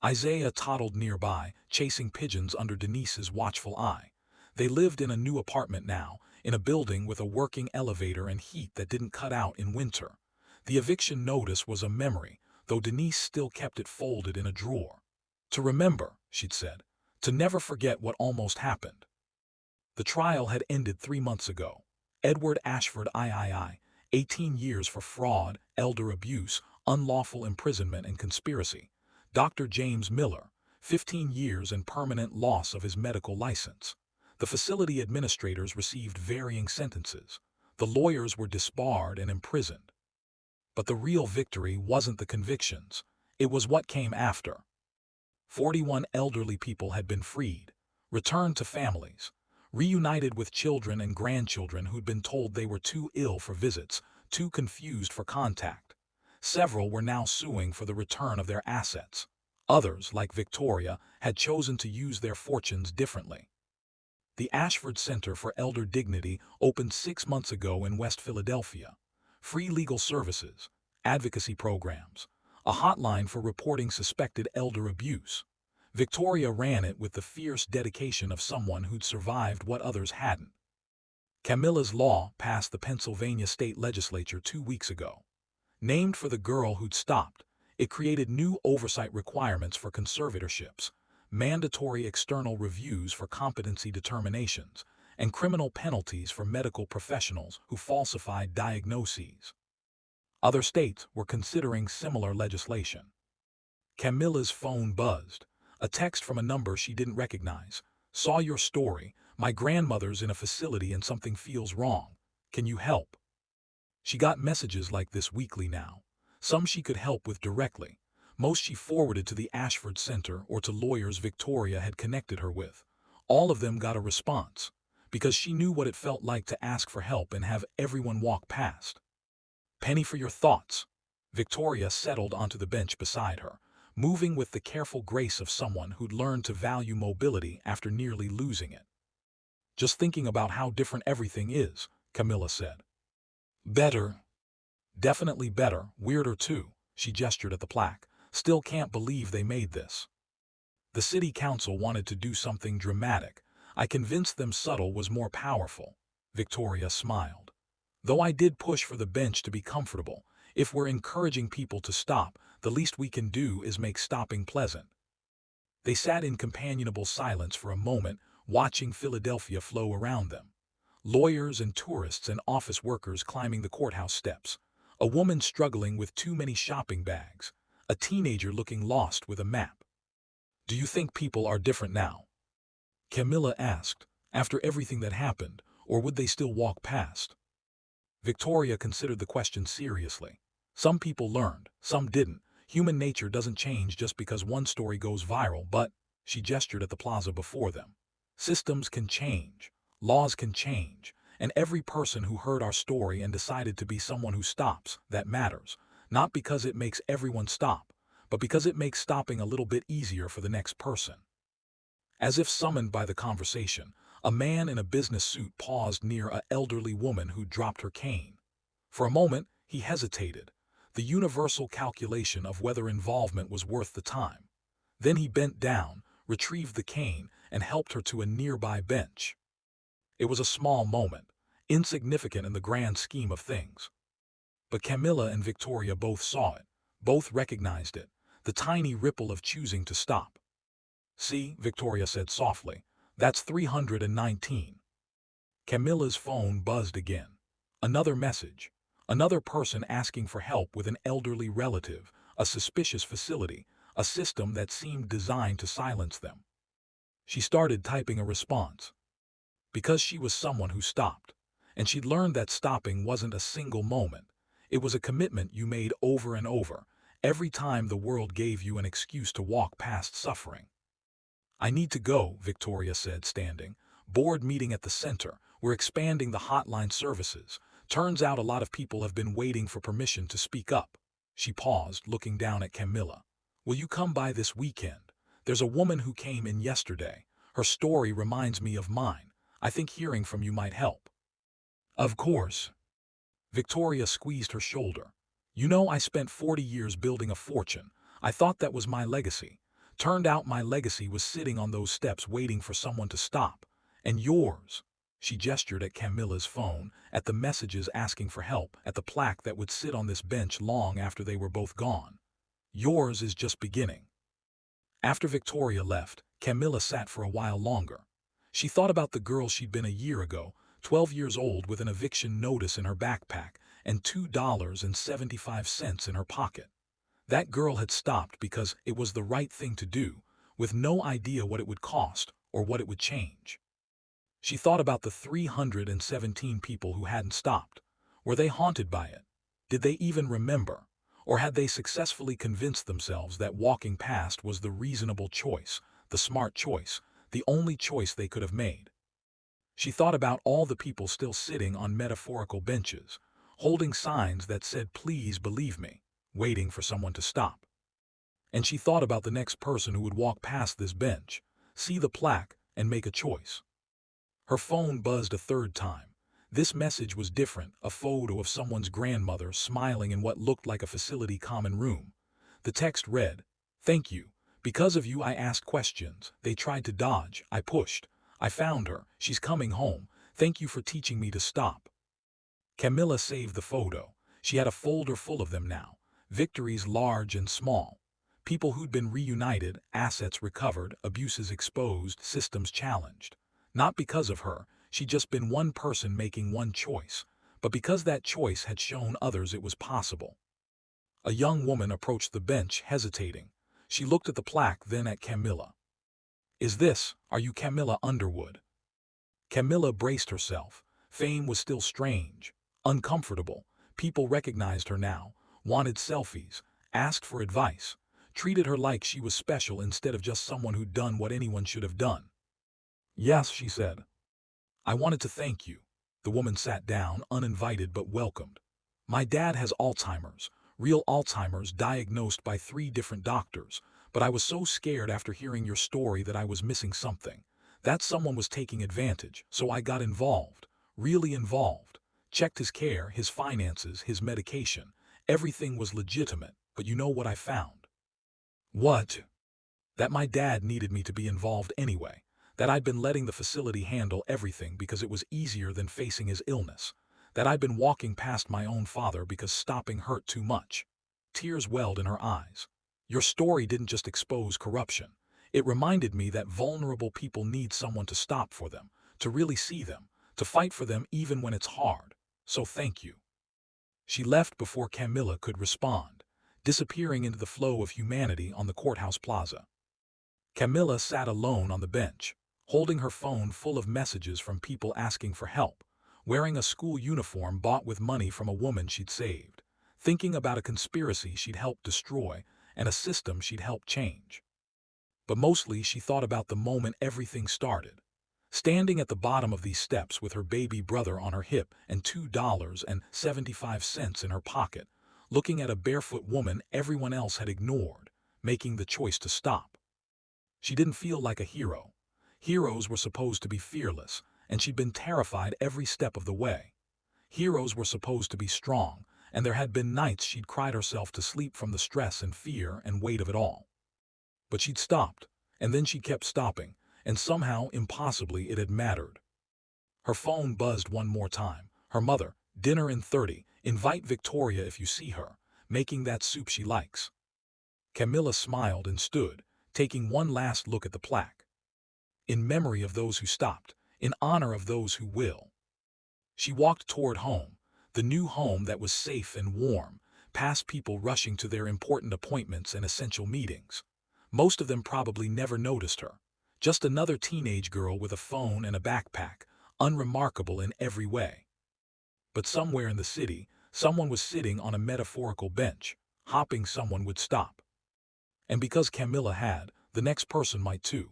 Isaiah toddled nearby, chasing pigeons under Denise's watchful eye. They lived in a new apartment now, in a building with a working elevator and heat that didn't cut out in winter. The eviction notice was a memory, though Denise still kept it folded in a drawer. "To remember," she'd said, "to never forget what almost happened." The trial had ended 3 months ago. Edward Ashford III, 18 years for fraud, elder abuse, unlawful imprisonment and conspiracy. Dr. James Miller, 15 years and permanent loss of his medical license. The facility administrators received varying sentences. The lawyers were disbarred and imprisoned. But the real victory wasn't the convictions. It was what came after. 41 elderly people had been freed, returned to families, reunited with children and grandchildren who'd been told they were too ill for visits, too confused for contact. Several were now suing for the return of their assets. Others, like Victoria, had chosen to use their fortunes differently. The Ashford Center for Elder Dignity opened 6 months ago in West Philadelphia. Free legal services, advocacy programs, a hotline for reporting suspected elder abuse. Victoria ran it with the fierce dedication of someone who'd survived what others hadn't. Camilla's law passed the Pennsylvania state legislature 2 weeks ago. Named for the girl who'd stopped, it created new oversight requirements for conservatorships, mandatory external reviews for competency determinations, and criminal penalties for medical professionals who falsified diagnoses. Other states were considering similar legislation. Camilla's phone buzzed. A text from a number she didn't recognize. Saw your story. My grandmother's in a facility and something feels wrong. Can you help? She got messages like this weekly now. Some she could help with directly. Most she forwarded to the Ashford Center or to lawyers Victoria had connected her with. All of them got a response, because she knew what it felt like to ask for help and have everyone walk past. Penny for your thoughts. Victoria settled onto the bench beside her, moving with the careful grace of someone who'd learned to value mobility after nearly losing it. Just thinking about how different everything is, Camilla said. Better. Definitely better, weirder too, she gestured at the plaque. Still can't believe they made this. The city council wanted to do something dramatic. I convinced them subtle was more powerful. Victoria smiled. Though I did push for the bench to be comfortable. If we're encouraging people to stop, the least we can do is make stopping pleasant. They sat in companionable silence for a moment, watching Philadelphia flow around them. Lawyers and tourists and office workers climbing the courthouse steps. A woman struggling with too many shopping bags. A teenager looking lost with a map. Do you think people are different now? Camilla asked, after everything that happened, or would they still walk past? Victoria considered the question seriously. Some people learned, some didn't. Human nature doesn't change just because one story goes viral, but, she gestured at the plaza before them. Systems can change, laws can change, and every person who heard our story and decided to be someone who stops, that matters. Not because it makes everyone stop, but because it makes stopping a little bit easier for the next person. As if summoned by the conversation, a man in a business suit paused near an elderly woman who dropped her cane. For a moment, he hesitated, the universal calculation of whether involvement was worth the time. Then he bent down, retrieved the cane, and helped her to a nearby bench. It was a small moment, insignificant in the grand scheme of things. But Camilla and Victoria both saw it, both recognized it, the tiny ripple of choosing to stop. See, Victoria said softly, that's 319. Camilla's phone buzzed again. Another message. Another person asking for help with an elderly relative, a suspicious facility, a system that seemed designed to silence them. She started typing a response. Because she was someone who stopped, and she'd learned that stopping wasn't a single moment. It was a commitment you made over and over, every time the world gave you an excuse to walk past suffering. I need to go, Victoria said, standing. Board meeting at the center. We're expanding the hotline services. Turns out a lot of people have been waiting for permission to speak up. She paused, looking down at Camilla. Will you come by this weekend? There's a woman who came in yesterday. Her story reminds me of mine. I think hearing from you might help. Of course. Victoria squeezed her shoulder. You know, I spent 40 years building a fortune. I thought that was my legacy. Turned out my legacy was sitting on those steps waiting for someone to stop. And yours. She gestured at Camilla's phone, at the messages asking for help, at the plaque that would sit on this bench long after they were both gone. Yours is just beginning. After Victoria left, Camilla sat for a while longer. She thought about the girl she'd been a year ago, 12 years old with an eviction notice in her backpack and $2.75 in her pocket. That girl had stopped because it was the right thing to do, with no idea what it would cost or what it would change. She thought about the 317 people who hadn't stopped. Were they haunted by it? Did they even remember? Or had they successfully convinced themselves that walking past was the reasonable choice, the smart choice, the only choice they could have made? She thought about all the people still sitting on metaphorical benches, holding signs that said, "Please believe me," waiting for someone to stop. And she thought about the next person who would walk past this bench, see the plaque, and make a choice. Her phone buzzed a third time. This message was different, a photo of someone's grandmother smiling in what looked like a facility common room. The text read, "Thank you. Because of you I asked questions. They tried to dodge. I pushed. I found her. She's coming home. Thank you for teaching me to stop." Camilla saved the photo. She had a folder full of them now. Victories large and small. People who'd been reunited, assets recovered, abuses exposed, systems challenged. Not because of her, she'd just been one person making one choice, but because that choice had shown others it was possible. A young woman approached the bench, hesitating. She looked at the plaque, then at Camilla. Are you Camilla Underwood? Camilla braced herself. Fame was still strange, uncomfortable. People recognized her now, wanted selfies, asked for advice, treated her like she was special instead of just someone who'd done what anyone should have done. Yes, she said. I wanted to thank you. The woman sat down, uninvited but welcomed. My dad has Alzheimer's, real Alzheimer's, diagnosed by 3 different doctors, but I was so scared after hearing your story that I was missing something. That someone was taking advantage, so I got involved, really involved. Checked his care, his finances, his medication. Everything was legitimate, but you know what I found? What? That my dad needed me to be involved anyway. That I'd been letting the facility handle everything because it was easier than facing his illness. That I'd been walking past my own father because stopping hurt too much. Tears welled in her eyes. Your story didn't just expose corruption. It reminded me that vulnerable people need someone to stop for them, to really see them, to fight for them even when it's hard. So thank you. She left before Camilla could respond, disappearing into the flow of humanity on the courthouse plaza. Camilla sat alone on the bench, holding her phone full of messages from people asking for help, wearing a school uniform bought with money from a woman she'd saved, thinking about a conspiracy she'd helped destroy and a system she'd helped change. But mostly she thought about the moment everything started, standing at the bottom of these steps with her baby brother on her hip and $2.75 in her pocket, looking at a barefoot woman everyone else had ignored, making the choice to stop. She didn't feel like a hero. Heroes were supposed to be fearless, and she'd been terrified every step of the way. Heroes were supposed to be strong, and there had been nights she'd cried herself to sleep from the stress and fear and weight of it all. But she'd stopped, and then she kept stopping, and somehow, impossibly, it had mattered. Her phone buzzed one more time. Her mother, dinner in 30, invite Victoria if you see her, making that soup she likes. Camilla smiled and stood, taking one last look at the plaque. In memory of those who stopped, in honor of those who will. She walked toward home, the new home that was safe and warm, past people rushing to their important appointments and essential meetings. Most of them probably never noticed her. Just another teenage girl with a phone and a backpack, unremarkable in every way. But somewhere in the city, someone was sitting on a metaphorical bench, hoping someone would stop. And because Camilla had, the next person might too.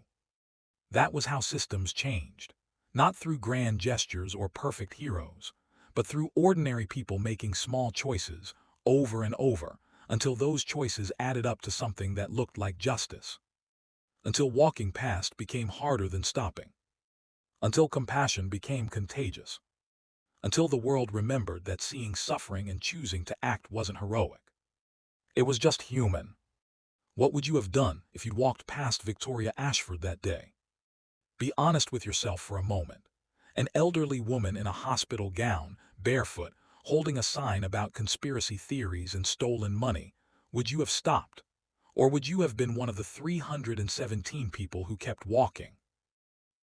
That was how systems changed. Not through grand gestures or perfect heroes, but through ordinary people making small choices, over and over, until those choices added up to something that looked like justice. Until walking past became harder than stopping. Until compassion became contagious. Until the world remembered that seeing suffering and choosing to act wasn't heroic. It was just human. What would you have done if you'd walked past Victoria Ashford that day? Be honest with yourself for a moment. An elderly woman in a hospital gown, barefoot, holding a sign about conspiracy theories and stolen money. Would you have stopped? Or would you have been one of the 317 people who kept walking?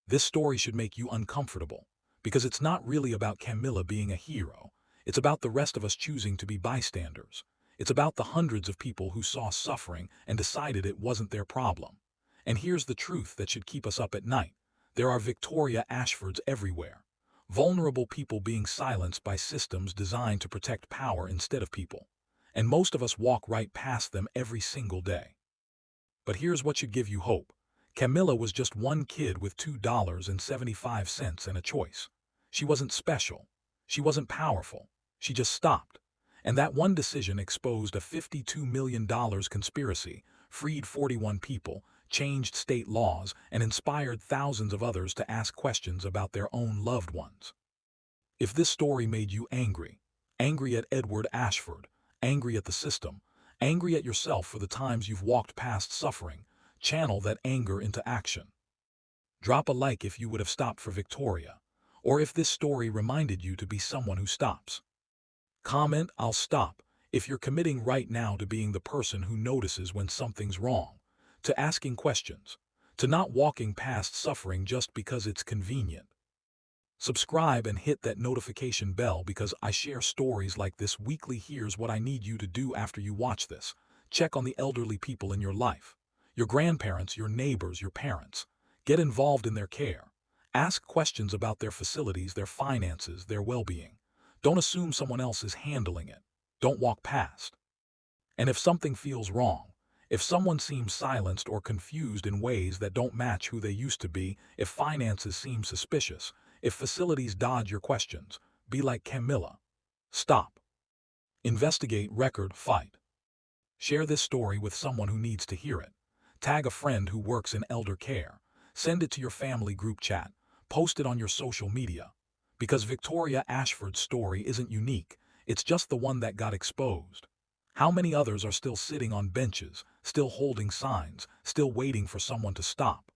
This story should make you uncomfortable, because it's not really about Camilla being a hero. It's about the rest of us choosing to be bystanders. It's about the hundreds of people who saw suffering and decided it wasn't their problem. And here's the truth that should keep us up at night. There are Victoria Ashfords everywhere. Vulnerable people being silenced by systems designed to protect power instead of people. And most of us walk right past them every single day. But here's what should give you hope. Camilla was just one kid with $2.75 and a choice. She wasn't special. She wasn't powerful. She just stopped. And that one decision exposed a $52 million conspiracy, freed 41 people, changed state laws, and inspired thousands of others to ask questions about their own loved ones. If this story made you angry, angry at Edward Ashford, angry at the system, angry at yourself for the times you've walked past suffering, channel that anger into action. Drop a like if you would have stopped for Victoria, or if this story reminded you to be someone who stops. Comment, I'll stop, if you're committing right now to being the person who notices when something's wrong, to asking questions, to not walking past suffering just because it's convenient. Subscribe and hit that notification bell because I share stories like this weekly. Here's what I need you to do after you watch this. Check on the elderly people in your life. Your grandparents, your neighbors, your parents. Get involved in their care. Ask questions about their facilities, their finances, their well-being. Don't assume someone else is handling it. Don't walk past. And if something feels wrong, if someone seems silenced or confused in ways that don't match who they used to be, if finances seem suspicious, if facilities dodge your questions, be like Camilla. Stop. Investigate, record, fight. Share this story with someone who needs to hear it. Tag a friend who works in elder care. Send it to your family group chat. Post it on your social media. Because Victoria Ashford's story isn't unique, it's just the one that got exposed. How many others are still sitting on benches, still holding signs, still waiting for someone to stop?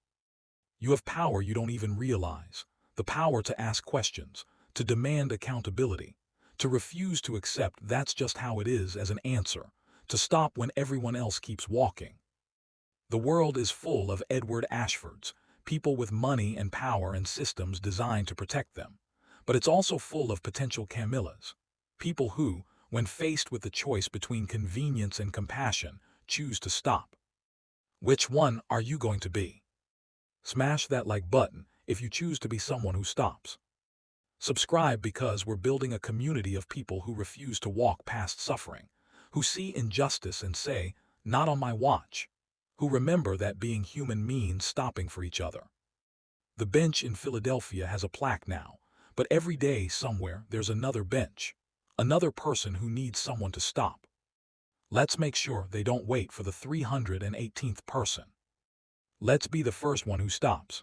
You have power you don't even realize. The power to ask questions, to demand accountability, to refuse to accept that's just how it is as an answer, to stop when everyone else keeps walking. The world is full of Edward Ashfords, people with money and power and systems designed to protect them. But it's also full of potential Camillas, people who, when faced with the choice between convenience and compassion, choose to stop. Which one are you going to be? Smash that like button if you choose to be someone who stops. Subscribe because we're building a community of people who refuse to walk past suffering, who see injustice and say, "Not on my watch," who remember that being human means stopping for each other. The bench in Philadelphia has a plaque now, but every day somewhere there's another bench, another person who needs someone to stop. Let's make sure they don't wait for the 318th person. Let's be the first one who stops.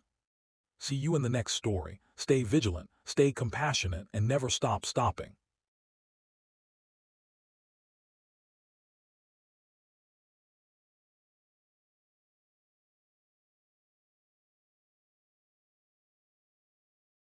See you in the next story. Stay vigilant, stay compassionate, and never stop stopping.